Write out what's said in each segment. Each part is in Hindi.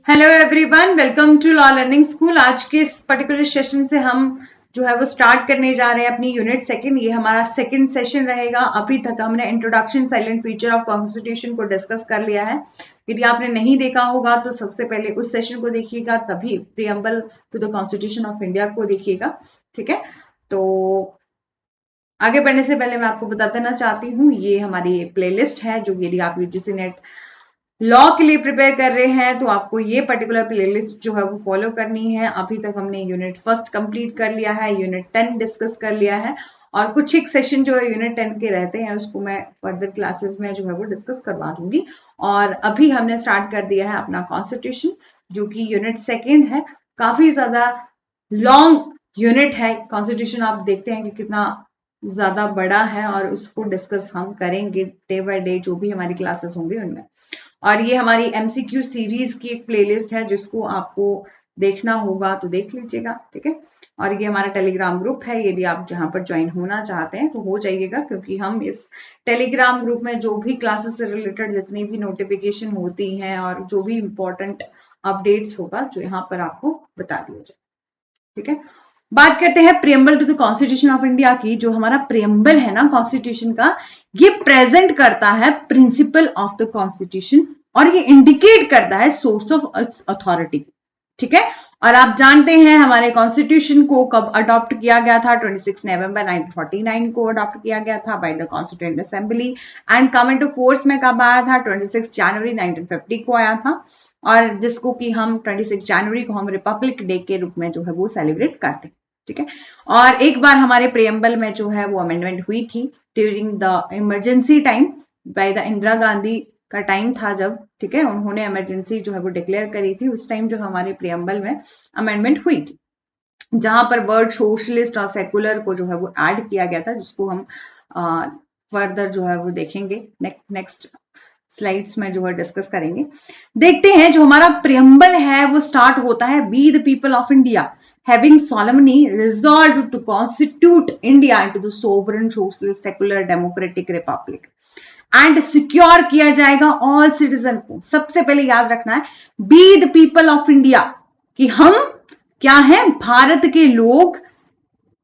Hello everyone, welcome to law learning school. आज के इस पर्टिकुलर सेशन से हम जो है वो स्टार्ट करने जा रहे हैं अपनी यूनिट सेकंड। ये हमारा सेकंड सेशन रहेगा। अभी तक हमने introduction silent feature of constitution को डिस्कस कर लिया है। यदि आपने नहीं देखा होगा तो सबसे पहले उस सेशन को देखिएगा, तभी preamble to the constitution of India को देखिएगा। ठीक है, तो आगे बढ़ने से पहले मैं आपको बता देना चाहती हूँ, ये हमारी प्लेलिस्ट है जो यदि आप यूजीसी नेट लॉ के लिए प्रिपेयर कर रहे हैं तो आपको ये पर्टिकुलर प्लेलिस्ट जो है वो फॉलो करनी है। अभी तक हमने यूनिट फर्स्ट कंप्लीट कर लिया है, यूनिट 10 डिस्कस कर लिया है और कुछ एक सेशन जो है यूनिट 10 के रहते हैं उसको मैं फर्दर क्लासेस में जो है वो डिस्कस करवा दूंगी। और अभी हमने स्टार्ट कर दिया है अपना कॉन्स्टिट्यूशन जो कि यूनिट सेकेंड है। काफी ज्यादा लॉन्ग यूनिट है कॉन्स्टिट्यूशन। आप देखते हैं कि कितना ज्यादा बड़ा है और उसको डिस्कस हम करेंगे डे बाय डे जो भी हमारी क्लासेस होंगी उनमें। और ये हमारी एमसीक्यू सीरीज की एक प्लेलिस्ट है जिसको आपको देखना होगा तो देख लीजिएगा। ठीक है, और ये हमारा टेलीग्राम ग्रुप है। यदि आप जहां पर ज्वाइन होना चाहते हैं तो हो जाइएगा, क्योंकि हम इस टेलीग्राम ग्रुप में जो भी क्लासेस से रिलेटेड जितनी भी नोटिफिकेशन होती हैं और जो भी इंपॉर्टेंट अपडेट्स होगा जो यहाँ पर आपको बता दिया जाए। ठीक है, बात करते हैं preamble to the constitution of India की। जो हमारा प्रियम्बल है ना कॉन्स्टिट्यूशन का, ये प्रेजेंट करता है प्रिंसिपल ऑफ द कॉन्स्टिट्यूशन और ये इंडिकेट करता है सोर्स ऑफ इट्स अथॉरिटी। ठीक है, और आप जानते हैं हमारे कॉन्स्टिट्यूशन को कब अडॉप्ट किया गया था। 26 नवंबर 1949 को अडॉप्ट किया गया था by the constituent assembly. And come into force में कब आया था? 26 जनवरी 1950 को आया था, और जिसको कि हम 26 जनवरी को हम रिपब्लिक डे के रूप में जो है वो सेलिब्रेट करते हैं। ठीक है, और एक बार हमारे प्रियम्बल में जो है वो अमेंडमेंट हुई थी during the emergency time by the Indira Gandhi का टाइम था जब, ठीक है, उन्होंने इमरजेंसी जो है वो डिक्लेयर करी थी। उस टाइम जो हमारे प्रियम्बल में अमेंडमेंट हुई थी जहां पर वर्ड सोशलिस्ट और सेकुलर को जो है वो ऐड किया गया था, जिसको हम फर्दर जो है वो देखेंगे नेक्स्ट स्लाइड्स में जो है डिस्कस करेंगे। देखते हैं जो हमारा प्रियम्बल है वो स्टार्ट होता है, we the people of India having solemnly resolved to constitute India into the sovereign socialist secular democratic republic and secure किया जाएगा all citizen को। सबसे पहले याद रखना है be the people of India कि हम क्या है, भारत के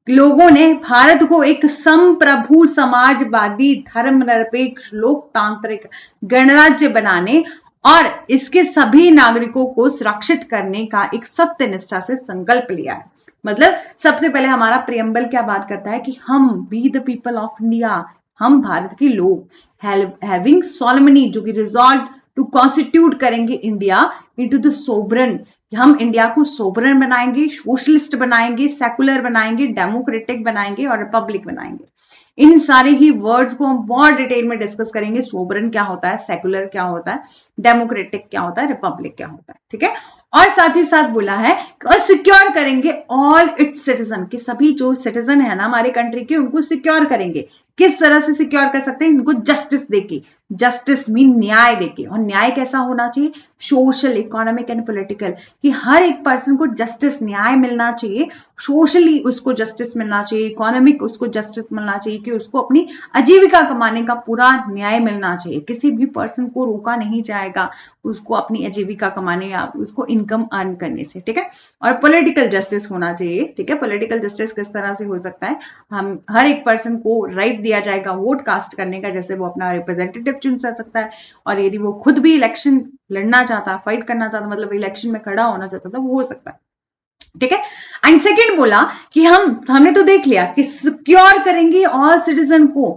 लोगों ने भारत को एक संप्रभु समाजवादी धर्मनिरपेक्ष लोकतांत्रिक गणराज्य बनाने और इसके सभी नागरिकों को सुरक्षित करने का एक सत्य निष्ठा से संकल्प लिया है। मतलब सबसे पहले हमारा प्रियम्बल क्या बात करता है कि हम be the people of India, हम भारत के लोग, हैविंग सोलेमनी जो कि रिजॉल्व टू कॉन्स्टिट्यूट करेंगे इंडिया इनटू द सोवरेन, हम इंडिया को सोवरेन बनाएंगे, सोशलिस्ट बनाएंगे, सेकुलर बनाएंगे, डेमोक्रेटिक बनाएंगे और रिपब्लिक बनाएंगे। इन सारे ही वर्ड्स को हम बहुत डिटेल में डिस्कस करेंगे। सोवरेन क्या होता है, सेकुलर क्या होता है, डेमोक्रेटिक क्या होता है, रिपब्लिक क्या होता है। ठीक है, और साथ ही साथ बोला है और सिक्योर करेंगे ऑल इट्स सिटीजन, कि सभी जो सिटीजन है ना हमारे कंट्री के उनको सिक्योर करेंगे। किस तरह से सिक्योर कर सकते हैं? इनको जस्टिस देके, जस्टिस मीन न्याय देके। और न्याय कैसा होना चाहिए? सोशल, इकोनॉमिक एंड पॉलिटिकल, कि हर एक पर्सन को जस्टिस, न्याय मिलना चाहिए। सोशली उसको जस्टिस मिलना चाहिए, इकोनॉमिक उसको जस्टिस मिलना चाहिए कि उसको अपनी आजीविका कमाने का पूरा न्याय मिलना चाहिए। किसी भी पर्सन को रोका नहीं जाएगा उसको अपनी आजीविका कमाने या उसको इनकम अर्न करने से। ठीक है, और पॉलिटिकल जस्टिस होना चाहिए। ठीक है, पॉलिटिकल जस्टिस किस तरह से हो सकता है? हम हर एक पर्सन को राइट दिया जाएगा वोट कास्ट करने का, जैसे वो अपना रिप्रेजेंटेटिव चुन सकता है, और यदि वो खुद भी इलेक्शन लड़ना चाहता, फाइट करना चाहता, मतलब इलेक्शन में खड़ा होना चाहता था, वो हो सकता है। ठीक है, एंड सेकेंड बोला कि हमने तो देख लिया कि सिक्योर करेंगे ऑल सिटीजन को,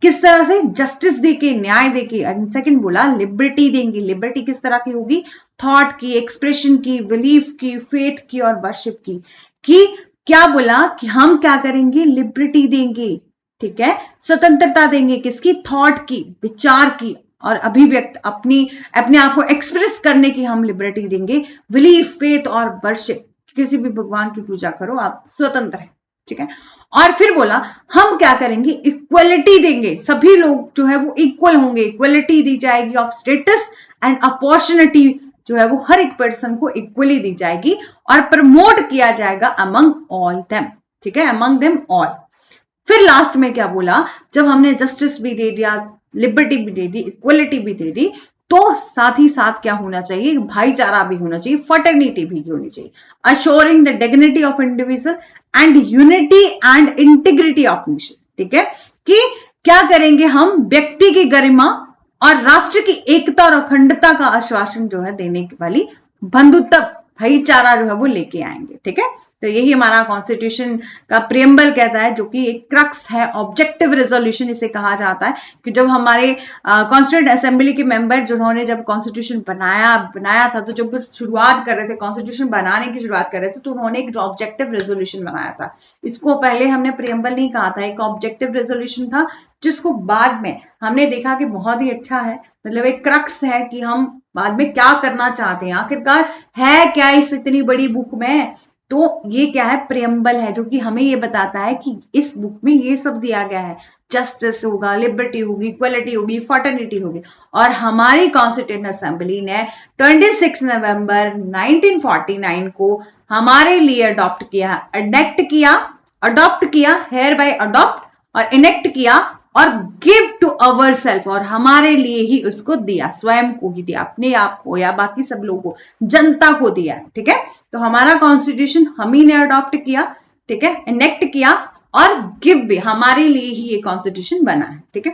किस तरह से? जस्टिस देके, न्याय देके। एंड सेकेंड बोला लिबर्टी देंगे। लिबर्टी किस तरह की होगी? थॉट की, एक्सप्रेशन की, बिलीफ की, फेथ की और वर्शिप की। कि क्या बोला कि हम क्या करेंगे? लिबर्टी देंगे। ठीक है, स्वतंत्रता देंगे किसकी? थॉट की, विचार की और अभिव्यक्त अपने आप को एक्सप्रेस करने की हम लिबर्टी देंगे। बिलीफ, फेथ और वर्शिप, किसी भी भगवान की पूजा करो, आप स्वतंत्र हैं। ठीक है, और फिर बोला हम क्या करेंगे? इक्वलिटी देंगे। सभी लोग जो है वो इक्वल होंगे, इक्वलिटी दी जाएगी ऑफ स्टेटस एंड अपॉर्चुनिटी जो है वो हर एक पर्सन को इक्वली दी जाएगी और प्रमोट किया जाएगा अमंग ऑल देम। ठीक है, अमंग देम ऑल। फिर लास्ट में क्या बोला? जब हमने जस्टिस भी दे दिया, लिबर्टी भी दे दी, इक्वलिटी भी दे दी, तो साथ ही साथ क्या होना चाहिए, भाईचारा भी होना चाहिए, फर्टर्निटी भी होनी चाहिए, assuring the dignity of individual and unity and integrity of nation. ठीक है, कि क्या करेंगे हम, व्यक्ति की गरिमा और राष्ट्र की एकता और अखंडता का आश्वासन जो है देने वाली बंधुत्व, भाईचारा जो है वो लेके आएंगे। ठीक है, तो यही हमारा कॉन्स्टिट्यूशन का प्रियम्बल कहता है, जो कि एक क्रक्स है, ऑब्जेक्टिव रेजोल्यूशन इसे कहा जाता है, कि जब हमारे कॉन्स्टिट्यूंट असेंबली के मेंबर जिन्होंने जब कॉन्स्टिट्यूशन बनाया था, तो जब शुरुआत कर रहे थे, कॉन्स्टिट्यूशन बनाने की शुरुआत कर रहे थे, तो उन्होंने एक ऑब्जेक्टिव रेजोल्यूशन बनाया था। इसको पहले हमने प्रियम्बल नहीं कहा था, एक ऑब्जेक्टिव रेजोल्यूशन था, जिसको बाद में हमने देखा कि बहुत ही अच्छा है, मतलब एक क्रक्स है कि हम बाद में क्या करना चाहते हैं, आखिरकार है क्या इस इतनी बड़ी बुक में। तो ये क्या है, प्रियम्बल है, जो कि हमें ये बताता है कि इस बुक में ये सब दिया गया है, जस्टिस होगा, लिबर्टी होगी, इक्वलिटी होगी, फर्टर्निटी होगी। और हमारी कॉन्स्टिट्यूंट असेंबली ने 26 नवंबर 1949 को हमारे लिए अडॉप्ट किया, हेयर बाय अडॉप्ट और इनेक्ट किया और गिव टू अवर सेल्फ, और हमारे लिए ही उसको दिया, स्वयं को ही दिया, अपने आप को या बाकी सब लोगों को, जनता को दिया। ठीक है, तो हमारा कॉन्स्टिट्यूशन हम ही ने अडॉप्ट किया, ठीक है, इनेक्ट किया और गिव भी, हमारे लिए ही ये कॉन्स्टिट्यूशन बना है। ठीक है,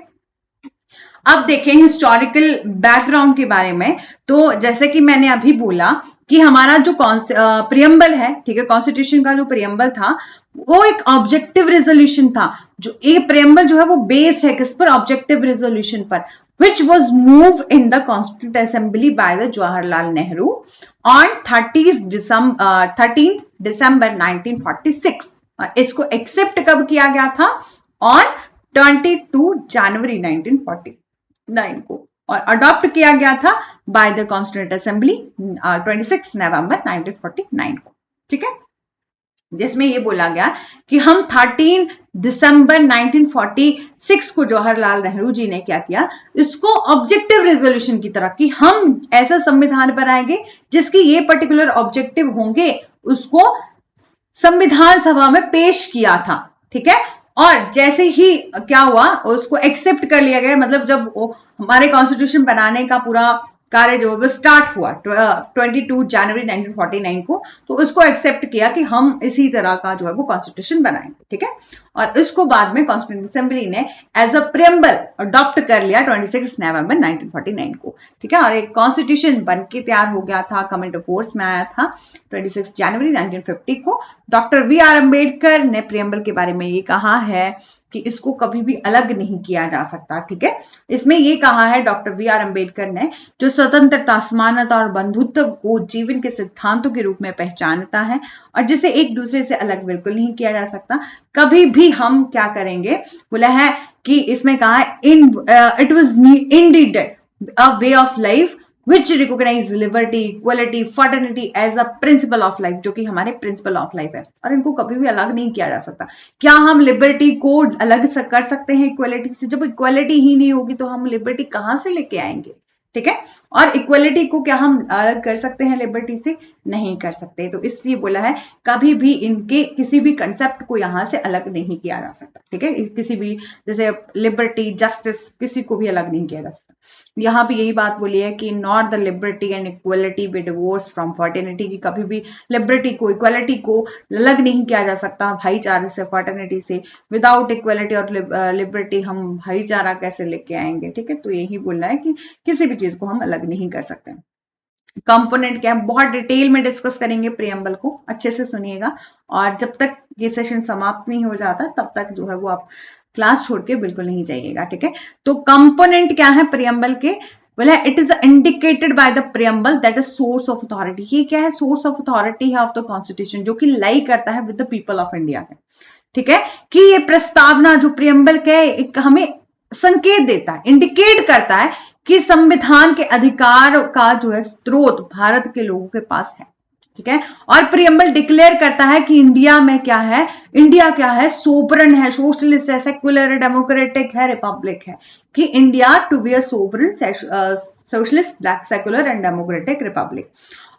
अब देखें हिस्टोरिकल बैकग्राउंड के बारे में। तो जैसे कि मैंने अभी बोला कि हमारा जो प्रियम्बल है, ठीक है, कॉन्स्टिट्यूशन का जो प्रियम्बल था वो एक ऑब्जेक्टिव रेजोल्यूशन था। जो ये प्रियम्बल जो है वो बेस है किस पर, ऑब्जेक्टिव रेजोल्यूशन पर, which was moved in the Constituent Assembly by the Jawaharlal Nehru on 13 December 1946। इसको एक्सेप्ट कब किया गया था, ऑन 22 जनवरी 1949 को, और अडॉप्ट किया गया था बाय द कॉन्स्टिट्यूंट असेंबली 26 नवंबर 1949 को। ठीक है, जिसमें ये बोला गया कि हम 13 दिसंबर 1946 को जवाहरलाल नेहरू जी ने क्या किया, इसको ऑब्जेक्टिव रेजोल्यूशन की तरह, कि हम ऐसा संविधान बनाएंगे जिसकी ये पर्टिकुलर ऑब्जेक्टिव होंगे, उसको संविधान सभा में पेश किया था। ठीक है, और जैसे ही क्या हुआ, उसको एक्सेप्ट कर लिया गया, मतलब जब हमारे कॉन्स्टिट्यूशन बनाने का पूरा कार्य जो वो स्टार्ट हुआ 22 जनवरी 1949 को, तो उसको एक्सेप्ट किया कि हम इसी तरह का जो है वो कॉन्स्टिट्यूशन बनाएंगे। ठीक है, और इसको बाद में कॉन्स्टिट्यूंट असेंबली ने एज अ प्रियम्बल अडॉप्ट कर लिया 26 नवंबर 1949 को। ठीक है, और एक कॉन्स्टिट्यूशन बन के तैयार हो गया था, कमेंट ऑफ फोर्स में आया था 26 जनवरी 1950 को। डॉक्टर वी आर अम्बेडकर ने प्रियम्बल के बारे में ये कहा है कि इसको कभी भी अलग नहीं किया जा सकता। ठीक है, इसमें ये कहा है डॉक्टर वी आर अम्बेडकर ने, जो स्वतंत्रता, समानता और बंधुत्व को जीवन के सिद्धांतों के रूप में पहचानता है और जिसे एक दूसरे से अलग बिल्कुल नहीं किया जा सकता। कभी भी हम क्या करेंगे, बोला है कि इसमें कहा है it was indeed a way of life which recognize liberty, equality, fraternity as a principle of life, जो कि हमारे प्रिंसिपल ऑफ लाइफ है और इनको कभी भी अलग नहीं किया जा सकता। क्या हम लिबर्टी को अलग कर सकते हैं इक्वलिटी से? जब इक्वलिटी ही नहीं होगी तो हम लिबर्टी कहां से लेके आएंगे? ठीक है, और इक्वलिटी को क्या हम अलग कर सकते हैं लिबर्टी से? नहीं कर सकते। तो इसलिए बोला है कभी भी इनके किसी भी कंसेप्ट को यहां से अलग नहीं किया जा सकता। ठीक है, किसी भी जैसे लिबर्टी, जस्टिस, किसी को भी अलग नहीं किया जा सकता। यहाँ पे यही बात बोली है कि not the liberty and equality be divorced from fraternity, की कभी भी लिबर्टी को, इक्वलिटी को अलग नहीं किया जा सकता भाईचारे से, फर्टर्निटी से। विदाउट इक्वलिटी और लिबर्टी हम भाईचारा कैसे लेके आएंगे? ठीक है, तो यही बोलना है कि किसी भी चीज को हम अलग नहीं कर सकते। कंपोनेंट क्या है बहुत डिटेल में डिस्कस करेंगे, प्रियम्बल को अच्छे से सुनिएगा, और जब तक ये सेशन समाप्त नहीं हो जाता तब तक जो है वो आप क्लास छोड़ के बिल्कुल नहीं जाइएगा। ठीक है, तो कंपोनेंट क्या है प्रियम्बल के? बोला it is indicated by the preamble that is source of authority. ये क्या है? सोर्स ऑफ अथॉरिटी है ऑफ द कॉन्स्टिट्यूशन, जो कि लाई करता है with the people of India के। ठीक है, कि ये प्रस्तावना जो प्रियम्बल के एक हमें संकेत देता है, इंडिकेट करता है कि संविधान के अधिकार का जो है स्रोत भारत के लोगों के पास है। ठीक है, और प्रियम्बल डिक्लेयर करता है कि इंडिया में क्या है, इंडिया क्या है, सोवरन है, सोशलिस्ट है, सेक्युलर है, डेमोक्रेटिक है, रिपब्लिक है, कि India to be a sovereign, socialist, black, secular and democratic republic.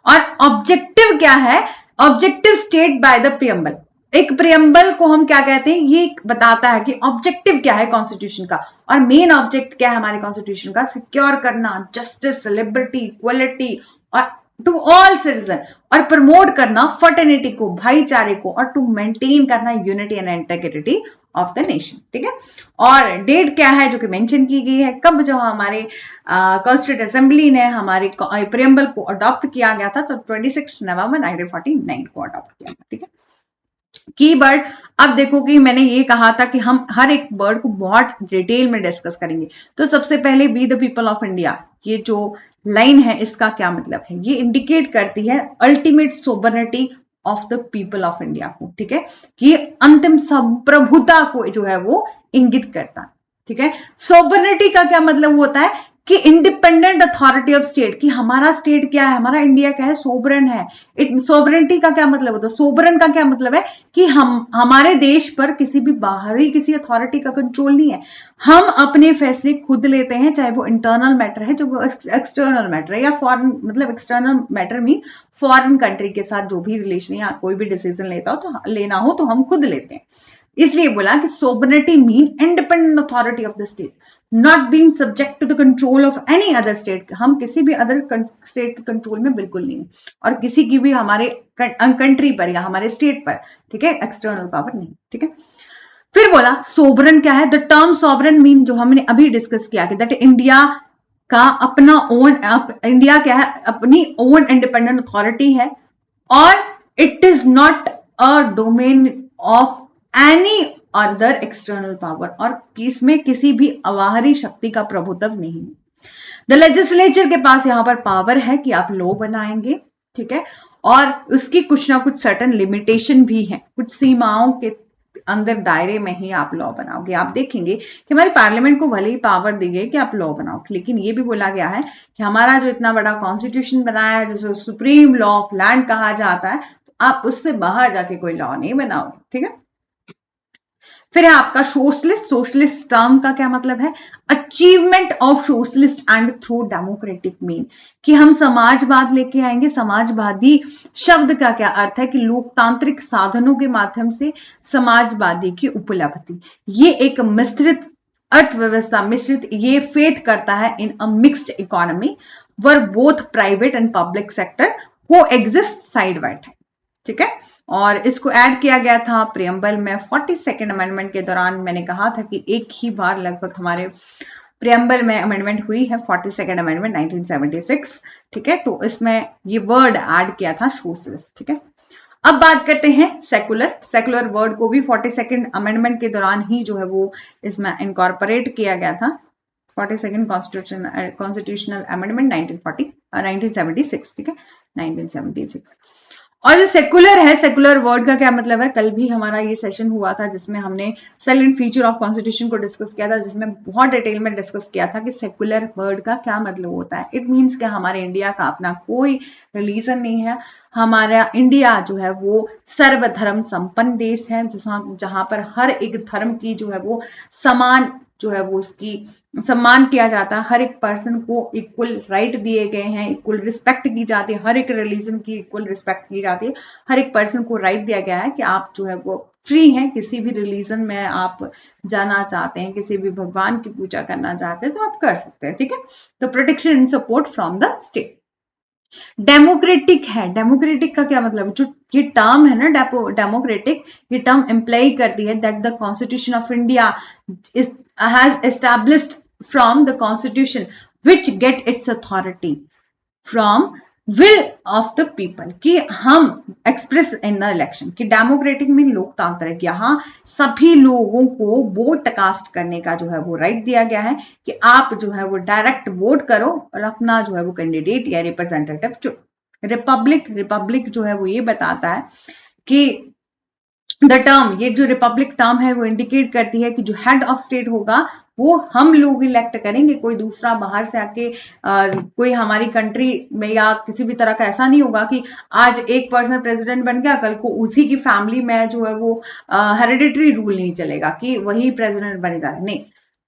और ऑब्जेक्टिव क्या है? Objective state by the preamble एक प्रियम्बल को हम क्या कहते हैं, ये बताता है कि ऑब्जेक्टिव क्या है कॉन्स्टिट्यूशन का, और मेन ऑब्जेक्ट क्या है हमारे कॉन्स्टिट्यूशन का, सिक्योर करना जस्टिस, लिबर्टी, इक्वलिटी और टू ऑल सिटीजन, और प्रमोट करना फर्टर्निटी को, भाईचारे को, और टू मेंटेन करना unity and integrity of the nation. ठीक है, और डेट क्या है जो कि मेंशन की गई है, कब जब हमारे कॉन्स्टिट्यूंट असेंबली ने हमारे प्रियम्बल को अडॉप्ट किया गया था, तो 26 नवंबर 1949 को अडॉप्ट किया था। ठीक है, कीवर्ड, अब देखो कि मैंने ये कहा था कि हम हर एक वर्ड को बहुत डिटेल में डिस्कस करेंगे। तो सबसे पहले we the people of India, ये जो लाइन है इसका क्या मतलब है, ये इंडिकेट करती है ultimate sovereignty of the people of India को। ठीक है, कि अंतिम संप्रभुता को जो है वो इंगित करता है। ठीक है, सोवरेनिटी का क्या मतलब होता है कि इंडिपेंडेंट अथॉरिटी ऑफ स्टेट, कि हमारा स्टेट क्या है, हमारा इंडिया क्या है, सोवरेन है। सोवरेनिटी का क्या मतलब होता है, सोवरेन का क्या मतलब है कि हमारे देश पर किसी भी बाहरी किसी अथॉरिटी का कंट्रोल नहीं है, हम अपने फैसले खुद लेते हैं, चाहे वो इंटरनल मैटर है, जो वो एक्सटर्नल मैटर है, या फॉरेन, मतलब external matter mean foreign country के साथ जो भी रिलेशन या कोई भी डिसीजन लेना हो तो हम खुद लेते हैं। इसलिए बोला कि sovereignty mean independent authority of the state, not being subject to the control of any other state. हम किसी भी अदर स्टेट के कंट्रोल में बिल्कुल नहीं, और किसी की भी हमारे कंट्री पर या हमारे स्टेट पर, ठीक है, एक्सटर्नल पावर नहीं। ठीक है, फिर बोला सोवरेन क्या है, द टर्म सोवरेन मीन जो हमने अभी डिस्कस किया कि दैट इंडिया का अपना ओन, इंडिया क्या है, अपनी ओन इंडिपेंडेंट अथॉरिटी है, और it is not a domain of any other external power, और इसमें किसी भी अबाहरी शक्ति का प्रभुत्व नहीं है। द लेजिस्लेचर के पास यहां पर पावर है कि आप लॉ बनाएंगे। ठीक है, और उसकी कुछ ना कुछ सर्टन लिमिटेशन भी है, कुछ सीमाओं के अंदर दायरे में ही आप लॉ बनाओगे। आप देखेंगे कि हमारे पार्लियामेंट को भले ही पावर दी गई कि आप लॉ बनाओ, लेकिन ये भी बोला गया है कि हमारा जो इतना बड़ा कॉन्स्टिट्यूशन बनाया है, जिसे सुप्रीम लॉ ऑफ लैंड कहा जाता है, तो आप उससे बाहर जाके कोई लॉ नहीं बनाओगे। ठीक है, फिर है आपका सोशलिस्ट। सोशलिस्ट टर्म का क्या मतलब है, achievement of socialist and through democratic mean, कि हम समाजवाद लेके आएंगे। समाजवादी शब्द का क्या अर्थ है कि लोकतांत्रिक साधनों के माध्यम से समाजवादी की उपलब्धि। ये एक मिश्रित अर्थव्यवस्था, मिश्रित, ये फेथ करता है in a mixed economy where both private and public sector को एग्जिस्ट साइड बाय साइड। ठीक है, और इसको ऐड किया गया था प्रियम्बल में 42nd अमेंडमेंट के दौरान। मैंने कहा था कि एक ही बार लगभग हमारे प्रियम्बल में अमेंडमेंट हुई है, 42nd अमेंडमेंट 1976। ठीक है, तो इसमें ये वर्ड ऐड किया था सोशलिस्ट। ठीक है, अब बात करते हैं सेकुलर। सेकुलर वर्ड को भी 42nd अमेंडमेंट के दौरान ही जो है वो इसमें इनकॉर्पोरेट किया गया था, 42nd कॉन्स्टिट्यूशनल अमेंडमेंट 1976। ठीक है, 1976। और जो सेकुलर है, सेकुलर वर्ड का क्या मतलब है, कल भी हमारा ये सेशन हुआ था जिसमें हमने साइलेंट फीचर ऑफ कॉन्स्टिट्यूशन को डिस्कस किया था, जिसमें बहुत डिटेल में डिस्कस किया था कि सेकुलर वर्ड का क्या मतलब होता है। इट मीन्स कि हमारे इंडिया का अपना कोई रिलीजन नहीं है, हमारा इंडिया जो है वो सर्वधर्म संपन्न देश है, जहां पर हर एक धर्म की जो है वो समान जो है वो उसकी सम्मान किया जाता है, हर एक पर्सन को इक्वल राइट दिए गए हैं, इक्वल रिस्पेक्ट की जाती है, हर एक रिलीजन की इक्वल रिस्पेक्ट की जाती है, हर एक पर्सन को राइट दिया गया है कि आप जो है वो फ्री हैं, किसी भी रिलीजन में आप जाना चाहते हैं, किसी भी भगवान की पूजा करना चाहते हैं तो आप कर सकते हैं। ठीक है, तो protection and support from the state. Democratic है, डेमोक्रेटिक का क्या मतलब, जो ये टर्म है ना डेमोक्रेटिक, ये टर्म इंप्लाई करती है that the constitution of India is has established from the constitution which get its authority from will of the people, कि हम एक्सप्रेस इन द इलेक्शन, कि डेमोक्रेटिक मीन लोकतांत्रिक, यहाँ सभी लोगों को वोट कास्ट करने का जो है वो राइट दिया गया है कि आप जो है वो डायरेक्ट वोट करो और अपना जो है वो कैंडिडेट या रिप्रेजेंटेटिव चुनो। रिपब्लिक जो है वो ये बताता है कि द टर्म, ये जो रिपब्लिक टर्म है वो इंडिकेट करती है कि जो हेड ऑफ स्टेट होगा वो हम लोग इलेक्ट करेंगे, कोई दूसरा बाहर से आके कोई हमारी कंट्री में या किसी भी तरह का ऐसा नहीं होगा कि आज एक पर्सन प्रेसिडेंट बन गया, कल को उसी की फैमिली में जो है वो हेरिडिटरी रूल नहीं चलेगा कि वही प्रेसिडेंट बनेगा। नहीं,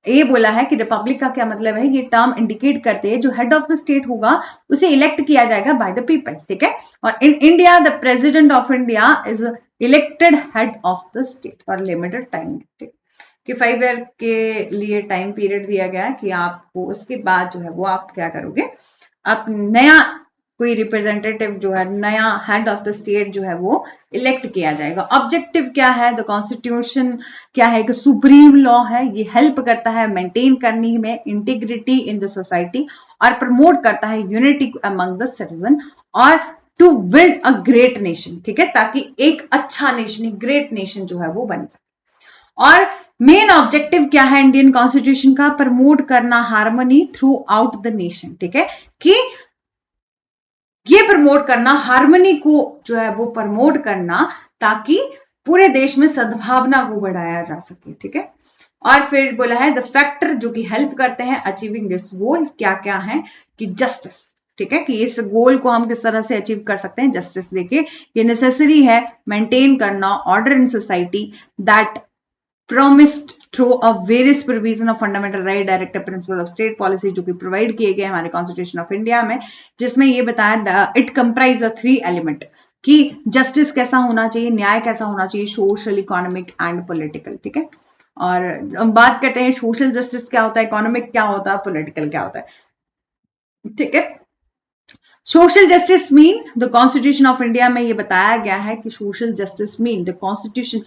ये बोला है कि रिपब्लिक का क्या मतलब है, ये टर्म इंडिकेट करते हैं जो हेड ऑफ द स्टेट होगा उसे इलेक्ट किया जाएगा बाय द पीपल। ठीक है, और in India the president of India is elected head of the state और लिमिटेड टाइम कि 5 ईयर के लिए टाइम पीरियड दिया गया है कि आपको उसके बाद जो है वो आप क्या करोगे, आप नया कोई रिप्रेजेंटेटिव जो है, नया हेड ऑफ द स्टेट जो है वो इलेक्ट किया जाएगा। ऑब्जेक्टिव क्या है, द कॉन्स्टिट्यूशन क्या है, कि सुप्रीम लॉ है, ये हेल्प करता है मेंटेन करने में इंटीग्रिटी इन द सोसाइटी और प्रमोट करता है यूनिटी अमंग द सिटीजन और to build a great nation, ठीक है, ताकि एक अच्छा नेशन, ग्रेट नेशन जो है वो बन सके। और मेन ऑब्जेक्टिव क्या है इंडियन कॉन्स्टिट्यूशन का, प्रमोट करना harmony through out the nation, ठीक है, कि ये प्रमोट करना, हार्मनी को जो है वो प्रमोट करना, ताकि पूरे देश में सद्भावना को बढ़ाया जा सके, ठीक है। और फिर बोला है द फैक्टर जो कि हेल्प करते हैं अचीविंग दिस गोल, क्या क्या है, कि जस्टिस, ठीक है, कि इस गोल को हम किस तरह से अचीव कर सकते हैं, जस्टिस। देखिए ये नेसेसरी है मेंटेन करना order in society that promised through a various provision of fundamental right, directive principle of state policy जो कि प्रोवाइड किए गए हमारे कॉन्स्टिट्यूशन ऑफ इंडिया में, जिसमें ये बताया इट कंप्राइज अ 3 एलिमेंट कि जस्टिस कैसा होना चाहिए, न्याय कैसा होना चाहिए, सोशल, इकोनॉमिक एंड पॉलिटिकल, ठीक है। और हम बात करते हैं सोशल जस्टिस क्या होता है, इकोनॉमिक क्या होता है, पॉलिटिकल क्या होता है, ठीक है। Social justice mean the constitution of India में ये बताया गया है कि social justice mean the constitution,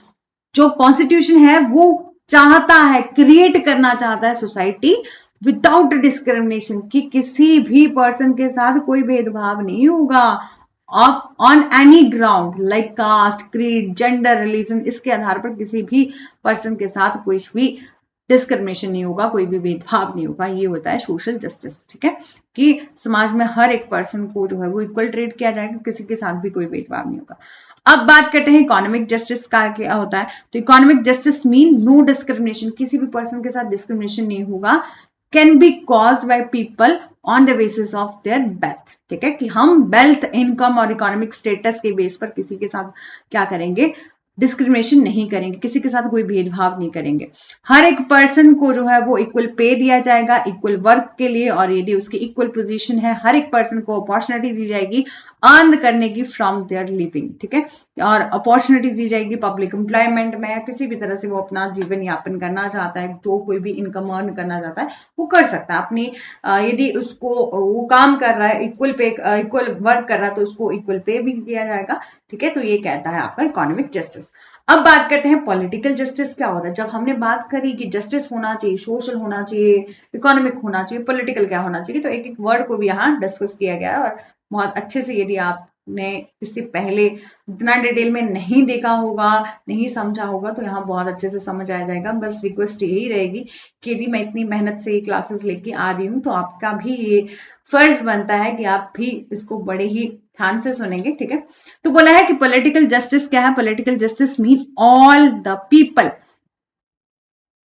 जो कॉन्स्टिट्यूशन है वो चाहता है, क्रिएट करना चाहता है सोसाइटी विदाउट डिस्क्रिमिनेशन, कि किसी भी पर्सन के साथ कोई भेदभाव नहीं होगा of on any ground like caste, creed, gender, religion, इसके आधार पर किसी भी पर्सन के साथ कोई भी डिस्क्रिमिनेशन नहीं होगा, कोई भी भेदभाव नहीं होगा। ये होता है सोशल जस्टिस, ठीक है, कि समाज में हर एक पर्सन को जो है वो इक्वल ट्रीट किया जाएगा, किसी के साथ भी कोई भेदभाव नहीं होगा। अब बात करते हैं इकोनॉमिक जस्टिस का क्या होता है। तो economic justice mean no discrimination, किसी भी पर्सन के साथ डिस्क्रिमिनेशन नहीं होगा, can be caused by people on the basis of their wealth, ठीक है, कि हम वेल्थ, इनकम और इकोनॉमिक स्टेटस के बेस पर किसी के साथ क्या करेंगे, डिस्क्रिमिनेशन नहीं करेंगे, किसी के साथ कोई भेदभाव नहीं करेंगे। हर एक पर्सन को जो है वो इक्वल पे दिया जाएगा इक्वल वर्क के लिए, और यदि उसकी इक्वल पोजीशन है, हर एक पर्सन को अपॉर्चुनिटी दी जाएगी अर्न करने की फ्रॉम देयर लिविंग, ठीक है, और अपॉर्चुनिटी दी जाएगी पब्लिक एम्प्लॉयमेंट में, किसी भी तरह से वो अपना जीवन यापन करना चाहता है, जो कोई भी इनकम अर्न करना चाहता है वो कर सकता है अपनी, यदि उसको वो काम कर रहा है, इक्वल पे, इक्वल वर्क कर रहा है, तो उसको इक्वल पे भी दिया जाएगा, ठीक है। तो ये कहता है आपका इकोनॉमिक जस्टिस। अब बात करते हैं पॉलिटिकल जस्टिस क्या होता है। जब हमने बात करी कि जस्टिस होना चाहिए, सोशल होना चाहिए, इकोनॉमिक होना चाहिए, पॉलिटिकल क्या होना चाहिए, तो एक एक वर्ड को भी यहाँ डिस्कस किया गया है और बहुत अच्छे से, यदि आपने इससे पहले इतना डिटेल में नहीं देखा होगा, नहीं समझा होगा, तो यहाँ बहुत अच्छे से समझ आ जाएगा। बस रिक्वेस्ट यही रहेगी कि यदि मैं इतनी मेहनत से ये क्लासेस लेके आ रही हूँ, तो आपका भी ये फर्ज बनता है कि आप भी इसको बड़े ही ध्यान से सुनेंगे, ठीक है। तो बोला है कि पॉलिटिकल जस्टिस क्या है, political justice mean all the people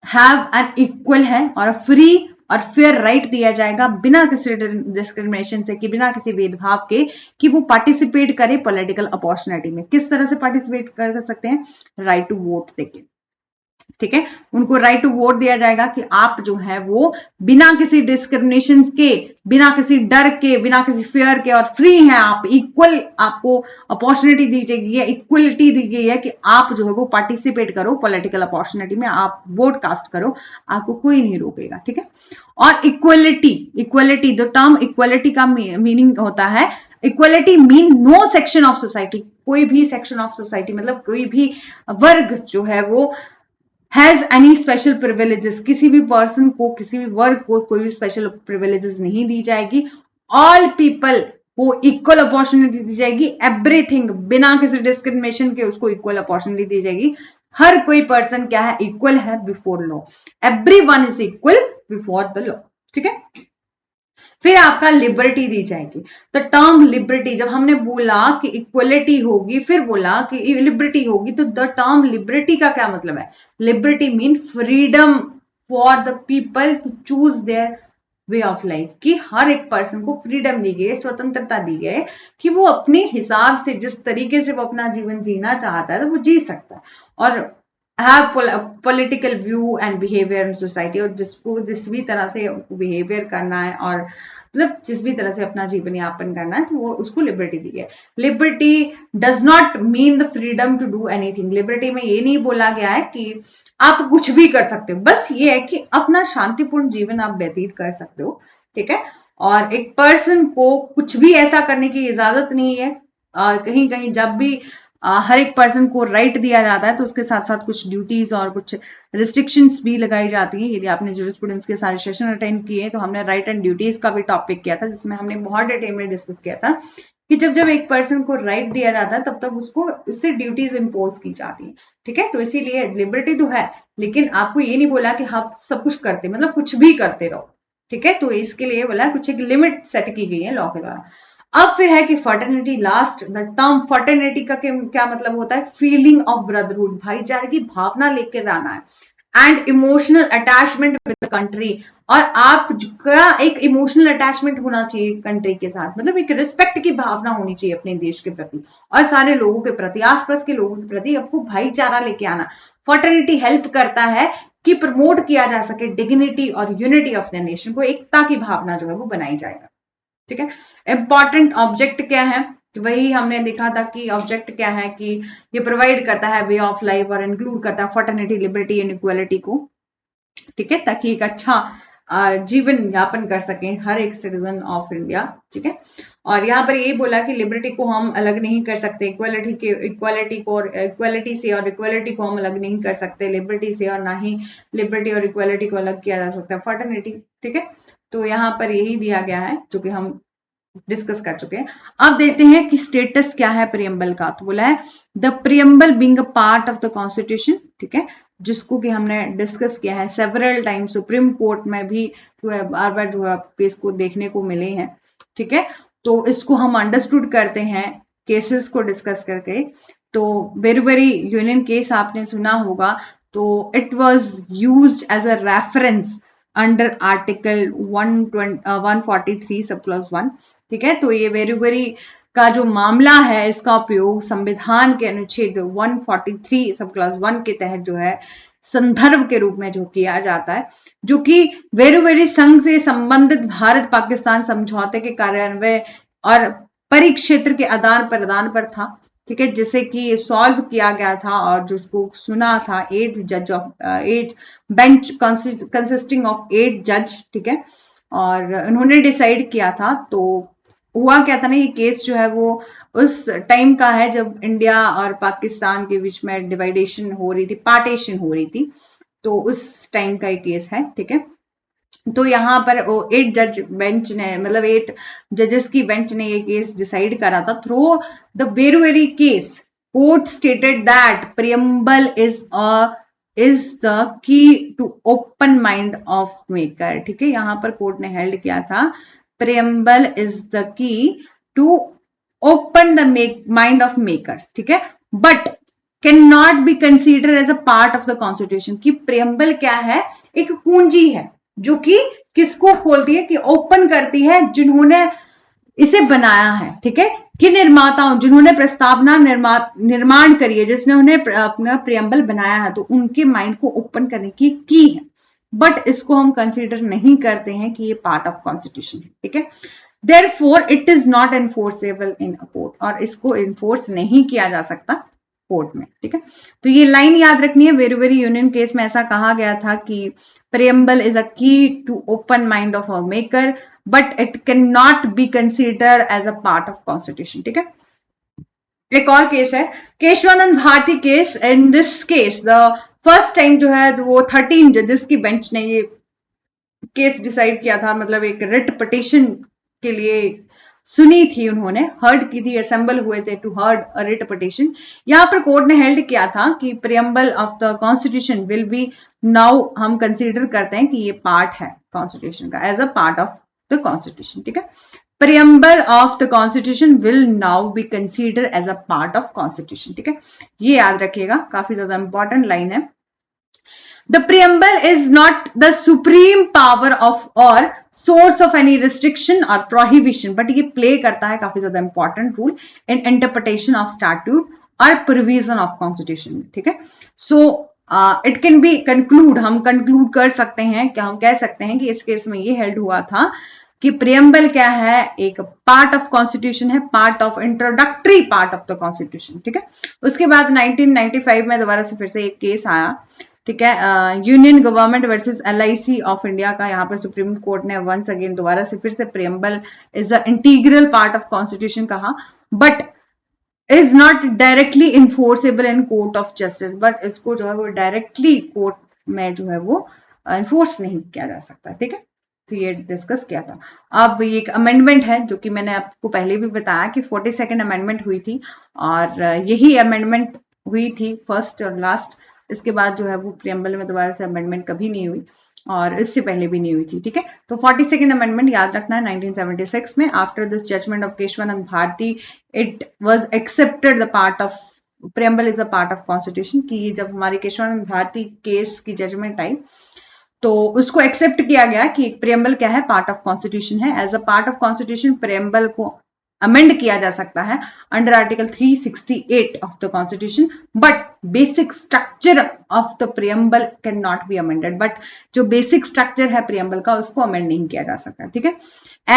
have an equal है और फ्री और फेयर राइट दिया जाएगा बिना किसी डिस्क्रिमिनेशन से, कि बिना किसी भेदभाव के, कि वो पार्टिसिपेट करे पॉलिटिकल अपॉर्चुनिटी में। किस तरह से पार्टिसिपेट कर सकते हैं, राइट टू वोट देके, ठीक है, उनको राइट टू वोट दिया जाएगा कि आप जो है वो बिना किसी डिस्क्रिमिनेशन के, बिना किसी डर के, बिना किसी फियर के और फ्री हैं आप, इक्वल आपको अपॉर्चुनिटी दी जाएगी, इक्वलिटी दी गई है कि आप जो है वो पार्टिसिपेट करो पॉलिटिकल अपॉर्चुनिटी में, आप वोट कास्ट करो, आपको कोई नहीं रोकेगा, ठीक है। और equality, equality, the term equality का मीनिंग होता है, equality mean no section of society, कोई भी सेक्शन ऑफ सोसाइटी मतलब कोई भी वर्ग जो है वो हैज एनी स्पेशल प्रिविलेजेस, किसी भी पर्सन को, किसी भी वर्ग को कोई भी स्पेशल प्रिविलेजेस नहीं दी जाएगी। ऑल पीपल को इक्वल अपॉर्चुनिटी दी जाएगी, एवरीथिंग, बिना किसी डिस्क्रिमिनेशन के उसको इक्वल अपॉर्चुनिटी दी जाएगी। हर कोई पर्सन क्या है, इक्वल है before law, everyone is equal before the law, ठीक है। फिर आपका लिबर्टी दी जाएगी। तो टर्म लिबर्टी, जब हमने बोला कि इक्वलिटी होगी, फिर बोला कि लिबर्टी होगी, तो द टर्म लिबर्टी का क्या मतलब है, liberty mean freedom for the people to choose their way of life, कि हर एक पर्सन को फ्रीडम दी गई, स्वतंत्रता दी गई कि वो अपने हिसाब से, जिस तरीके से वो अपना जीवन जीना चाहता है, तो वो जी सकता है। और have political view and behaviour in society, और जिसको जिस भी तरह से बिहेवियर करना है और मतलब जिस भी तरह से अपना जीवन यापन करना है, तो वो उसको लिबर्टी दी है। Liberty does not mean the freedom to do anything. Liberty में ये नहीं बोला गया है कि आप कुछ भी कर सकते हो, बस ये है कि अपना शांतिपूर्ण जीवन आप व्यतीत कर सकते हो, ठीक है। और एक पर्सन को कुछ भी ऐसा करने की इजाजत नहीं है। कहीं कहीं जब भी हर एक पर्सन को राइट दिया जाता है, तो उसके साथ साथ कुछ ड्यूटीज और कुछ रिस्ट्रिक्शंस भी लगाई जाती हैं। यदि आपने जूरिस्प्रूडेंस के सारे सेशन अटेंड किए तो हमने राइट एंड ड्यूटीज का भी टॉपिक किया था, जिसमें हमने बहुत डिटेल में डिस्कस किया था कि जब जब एक पर्सन को राइट दिया जाता है, तब तब उसको उससे ड्यूटीज इम्पोज की जाती है, ठीक है। तो इसीलिए लिबर्टी तो है, लेकिन आपको ये नहीं बोला कि आप सब कुछ करते, मतलब कुछ भी करते रहो, ठीक है। तो इसके लिए बोला कुछ एक लिमिट सेट की गई है लॉ के द्वारा। अब फिर है कि fraternity last. The term fraternity का क्या मतलब होता है? फीलिंग ऑफ ब्रदरहुड, भाईचारे की भावना लेकर आना है, and emotional attachment with the country. और आपका एक इमोशनल अटैचमेंट होना चाहिए कंट्री के साथ, मतलब एक रिस्पेक्ट की भावना होनी चाहिए अपने देश के प्रति और सारे लोगों के प्रति, आसपास के लोगों के प्रति आपको भाईचारा लेके आना। फर्टर्निटी हेल्प करता है कि प्रमोट किया जा सके डिग्निटी और यूनिटी ऑफ द नेशन को, एकता की भावना जो है वो बनाई जाएगा, ठीक है। इंपॉर्टेंट ऑब्जेक्ट क्या है? वही हमने देखा था कि ऑब्जेक्ट क्या है कि ये प्रोवाइड करता है वे ऑफ लाइफ और इंक्लूड करता है फर्टर्निटी, लिबर्टी एंड इक्वालिटी को, ठीक है, ताकि एक अच्छा जीवन यापन कर सकें हर एक सिटीजन ऑफ इंडिया, ठीक है। और यहाँ पर यही बोला कि लिबर्टी को हम अलग नहीं कर सकते इक्वालिटी से, और इक्वालिटी को हम अलग नहीं कर सकते लिबर्टी से, और ना ही लिबर्टी और इक्वालिटी को अलग किया जा सकता है फर्टर्निटी, ठीक है। तो यहाँ पर यही दिया गया है जो कि हम डिस्कस कर चुके हैं। अब देखते हैं कि स्टेटस क्या है प्रियम्बल का। तो बोला है the preamble being a part of the constitution, ठीक है, जिसको कि हमने डिस्कस किया है सेवरल टाइम, सुप्रीम कोर्ट में भी जो है बार बार जो है केस को देखने को मिले हैं, ठीक है। तो इसको हम अंडरस्टूड करते हैं केसेस को डिस्कस करके। तो वेरी यूनियन केस आपने सुना होगा, तो it was used as a reference under article 143 sub clause 1, ठीक है। तो ये वेरी का जो मामला है, इसका उपयोग संविधान के अनुच्छेद 143 सब क्लॉज 1 के तहत जो है संदर्भ के रूप में जो किया जाता है, जो कि वेरी संघ से संबंधित भारत पाकिस्तान समझौते के कार्यान्वयन और परिक्षेत्र के आदान प्रदान पर था, ठीक है, जिसे कि सॉल्व किया गया था और जिसको सुना था 8 बेंच कंसिस्टिंग ऑफ 8 जज, ठीक है। और उन्होंने डिसाइड किया था। तो हुआ क्या था ना, ये केस जो है वो उस टाइम का है जब इंडिया और पाकिस्तान के बीच में डिवाइडेशन हो रही थी, पार्टीशन हो रही थी, तो उस टाइम का ये केस है, ठीक है। तो यहाँ पर 8 जज बेंच ने, मतलब 8 जजेस की बेंच ने ये केस डिसाइड करा था। Through the very case court stated that preamble is the key to open mind of maker, ठीक है। यहाँ पर कोर्ट ने हेल्ड किया था preamble is the key to open the mind of makers, ठीक है, but can not be consider as a part of the constitution. की प्रियम्बल क्या है? एक कुंजी है जो कि किसको खोलती है, कि ओपन करती है जिन्होंने इसे बनाया है, ठीक है, कि निर्माताओं जिन्होंने प्रस्तावना निर्माण करी है, जिसने उन्हें अपना प्रियम्बल बनाया है, तो उनके माइंड को ओपन करने की है, बट इसको हम कंसीडर नहीं करते हैं कि ये पार्ट ऑफ कॉन्स्टिट्यूशन है, ठीक है। Therefore, it is not enforceable in a court, और इसको इन्फोर्स नहीं किया जा सकता कोर्ट में, ठीक है। तो ये लाइन याद रखनी है, वेरी यूनियन केस में ऐसा कहा गया था कि preamble is a key to open mind of a maker, but it can not be consider as a part of constitution, ठीक है। एक और केस है Kesavananda Bharati case. In this case the first time जो है वो 13 जजेस की बेंच ने ये केस डिसाइड किया था, मतलब एक रिट पिटीशन के लिए सुनी थी, उन्होंने हर्ड की थी, असेंबल हुए थे to heard a writ petition. यहां पर कोर्ट ने हेल्ड किया था कि preamble of the constitution will be, now हम कंसीडर करते हैं कि ये पार्ट है कॉन्स्टिट्यूशन का, as a part of the constitution, ठीक है। Preamble of the constitution will now be consider as a part of constitution, ठीक है। ये याद रखिएगा, काफी ज्यादा इंपॉर्टेंट लाइन है। The preamble is not the supreme power of or source of any restriction or prohibition, but ये play करता है काफी ज्यादा important role in interpretation of statute और provision of constitution, ठीक है। So it can be conclude, हम कंक्लूड कर सकते हैं, क्या हम कह सकते हैं कि इस केस में ये हेल्ड हुआ था कि प्रियम्बल क्या है, एक पार्ट ऑफ कॉन्स्टिट्यूशन है, part of introductory part of the constitution, ठीक है। उसके बाद 1995 में दोबारा से फिर से एक केस आया, ठीक है, union government versus LIC of India का। यहाँ पर सुप्रीम कोर्ट ने वंस अगेन दोबारा से फिर से preamble is a integral part of constitution कहा, but is not directly enforceable in court of justice, but इसको जो है वो डायरेक्टली कोर्ट में जो है वो इन्फोर्स नहीं किया जा सकता, ठीक है। तो ये डिस्कस किया था। अब ये एक अमेंडमेंट है जो कि मैंने आपको पहले भी बताया कि 42nd अमेंडमेंट हुई थी, और यही अमेंडमेंट हुई थी फर्स्ट और लास्ट। इसके बाद जो है वो प्रियम्बल में दोबारा से अमेंडमेंट कभी नहीं हुई, और इससे पहले भी नहीं हुई थी, ठीक है। तो 42nd अमेंडमेंट याद रखना है 1976 में। After this judgement of Kesavananda Bharati it was accepted the part of preamble is a part of constitution, कि जब हमारी केशवानंद भारती केस की जजमेंट आई तो उसको एक्सेप्ट किया गया कि प्रियम्बल क्या है, पार्ट ऑफ कॉन्स्टिट्यूशन है। As a part of constitution preamble को अमेंड किया जा सकता है under article 368 of the constitution, but basic structure of the preamble can not B amended. But जो बेसिक स्ट्रक्चर है प्रियम्बल का उसको अमेंड नहीं किया जा सकता, ठीक है।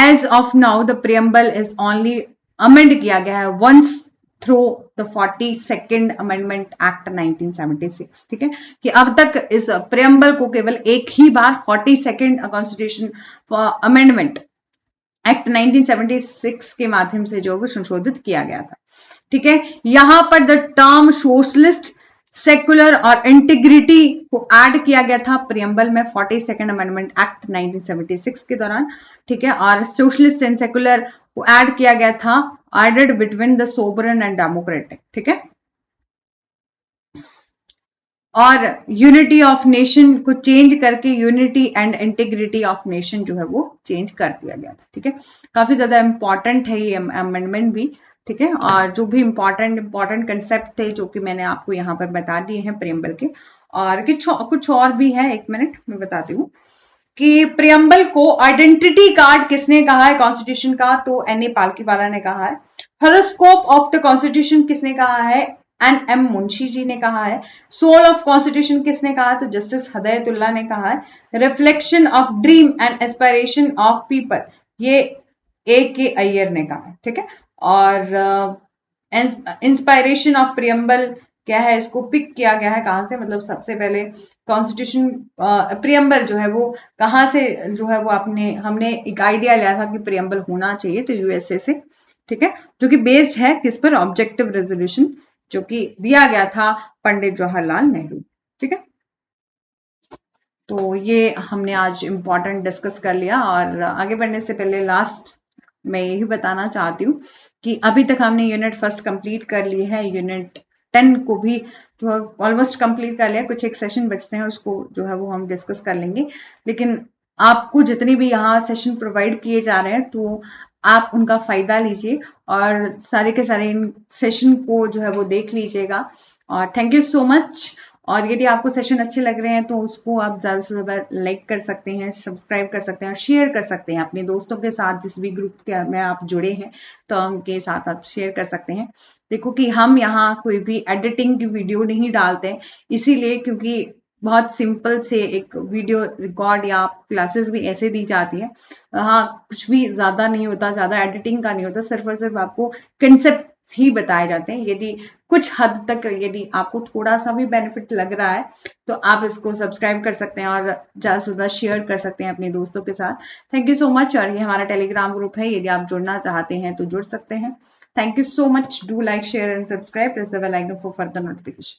As of now the preamble is only amend किया गया है once through the 42nd amendment act 1976, ठीक है, कि अब तक इस प्रियम्बल को केवल एक ही बार 42nd कॉन्स्टिट्यूशन अमेंडमेंट एक्ट 1976 के माध्यम से जो संशोधित किया गया था, ठीक है। यहां पर द टर्म सोशलिस्ट, सेकुलर और इंटीग्रिटी को ऐड किया गया था प्रियम्बल में 42nd अमेंडमेंट एक्ट 1976 के दौरान, ठीक है। और सोशलिस्ट एंड सेकुलर को ऐड किया गया था added between the sovereign and democratic, ठीक है। और यूनिटी ऑफ नेशन को चेंज करके unity and integrity of nation जो है वो चेंज कर दिया गया था, ठीक है। काफी ज्यादा इंपॉर्टेंट है ये अमेंडमेंट भी, ठीक है। और जो भी इंपॉर्टेंट कंसेप्ट थे जो कि मैंने आपको यहाँ पर बता दिए हैं प्रियम्बल के, और कुछ और भी है, एक मिनट मैं बताती हूँ कि प्रियम्बल को आइडेंटिटी कार्ड किसने कहा है कॉन्स्टिट्यूशन का, तो NA पालकीवाला ने कहा है। हॉरोस्कोप ऑफ द कॉन्स्टिट्यूशन किसने कहा है, NM मुंशी जी ने कहा है। सोल ऑफ कॉन्स्टिट्यूशन किसने कहा, तो जस्टिस हदयतुल्ला ने कहा है। Reflection of dream and aspiration of people, ये AK अय्यर ने कहा है, ठीक है। और इंस्पायरेशन ऑफ प्रियम्बल क्या है, इसको पिक किया गया है कहां से, मतलब सबसे पहले कॉन्स्टिट्यूशन प्रियम्बल जो है वो कहां से जो है वो हमने एक आइडिया लिया था कि प्रियम्बल होना चाहिए, तो USA से, ठीक है, जो कि बेस्ड है किस पर, ऑब्जेक्टिव रेजोल्यूशन जो कि दिया गया था पंडित जवाहरलाल नेहरू, ठीक है। तो ये हमने आज इम्पोर्टेंट डिस्कस कर लिया, और आगे बढ़ने से पहले लास्ट मैं यही बताना चाहती हूँ कि अभी तक हमने यूनिट फर्स्ट कंप्लीट कर ली है, यूनिट 10 को भी जो है ऑलमोस्ट कंप्लीट कर लिया, कुछ एक सेशन बचते हैं उसको जो है वो हम डिस्कस कर लेंगे। लेकिन आपको जितने भी यहाँ सेशन प्रोवाइड किए जा रहे हैं तो आप उनका फायदा लीजिए, और सारे के सारे इन सेशन को जो है वो देख लीजिएगा। और थैंक यू सो मच। और यदि आपको सेशन अच्छे लग रहे हैं तो उसको आप ज़्यादा से ज़्यादा लाइक कर सकते हैं, सब्सक्राइब कर सकते हैं और शेयर कर सकते हैं अपने दोस्तों के साथ, जिस भी ग्रुप के में आप जुड़े हैं तो उनके साथ आप शेयर कर सकते हैं। देखो कि हम यहाँ कोई भी एडिटिंग की वीडियो नहीं डालते, इसीलिए क्योंकि बहुत सिंपल से एक वीडियो रिकॉर्ड या क्लासेस भी ऐसे दी जाती है, हाँ कुछ भी ज़्यादा नहीं होता, ज़्यादा एडिटिंग का नहीं होता, सिर्फ और सिर्फ आपको कंसेप्ट ही बताए जाते हैं। यदि कुछ हद तक यदि आपको थोड़ा सा भी बेनिफिट लग रहा है तो आप इसको सब्सक्राइब कर सकते हैं और ज़्यादा से ज़्यादा शेयर कर सकते हैं अपने दोस्तों के साथ। Thank you so much. और ये हमारा टेलीग्राम ग्रुप है, यदि आप जुड़ना चाहते हैं तो जुड़ सकते हैं। Thank you so much. Do like, share and subscribe, press the bell icon for further notification.